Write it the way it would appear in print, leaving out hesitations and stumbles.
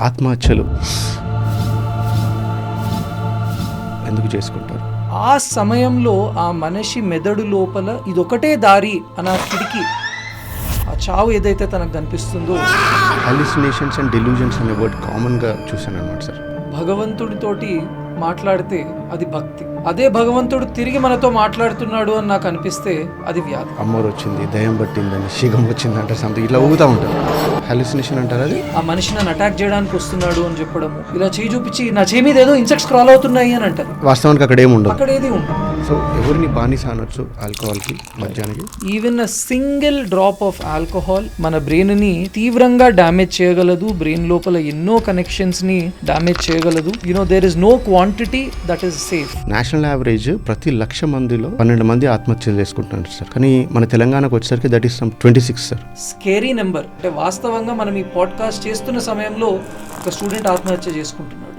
ఆత్మహత్యలు ఎందుకు చేసుకుంటారు? ఆ సమయంలో ఆ మనిషి మెదడు లోపల ఇదొకటే దారి అన్న కిటికీ, ఆ చావు ఏదైతే తనకు కనిపిస్తుందో. హాలిసినేషన్స్ అండ్ డెల్యూజన్స్ అనే వర్డ్ కామన్గా చూశాను అనమాట సార్. భగవంతుడితోటి మాట్లాడితే అది భక్తి, అదే భగవంతుడు తిరిగి మనతో మాట్లాడుతున్నాడు అని నాకు అనిపిస్తే అది వ్యాధి. అమ్మోరు వచ్చింది, దయ్యం పట్టిందని, శిగం వచ్చిందంటే సంథింగ్ ఇట్లా ఊగుతూ ఉంటారు. హాలిసినేషన్ అంటారు అది. ఆ మనిషి నన్ను అటాక్ చేయడానికి వస్తున్నాడు అని చెప్పడము, ఇలా చేయి చూపించి నా చేయి మీద ఏదో ఇన్సెక్ట్స్ క్రాల్ అవుతున్నాయి అని అంటారు. వాస్తవానికి అక్కడ ఏమి ఉండదు, అక్కడ ఏది ఉండదు. సో ఎవరిని బానిస అనొచ్చు ఆల్కహాల్కి, మద్యానికి. Even a single drop of alcohol మన బ్రెయిన్ ని తీవ్రంగా డ్యామేజ్ చేయగలదు. బ్రెయిన్ లోపల ఎన్నో కనెక్షన్స్ ని డ్యామేజ్ చేయగలదు. There is no quantity that is safe. National average ప్రతి 1,00,000 మందిలో 12 మంది ఆత్మహత్యలు చేసుకుంటున్నారు సార్. కానీ మన తెలంగాణకు వచ్చేసరికి that is 26 sir. Scary number. అంటే వాస్తవంగా మనం ఈ పాడ్కాస్ట్ చేస్తున్న సమయంలో ఒక స్టూడెంట్ ఆత్మహత్య చేసుకుంటున్నాడు.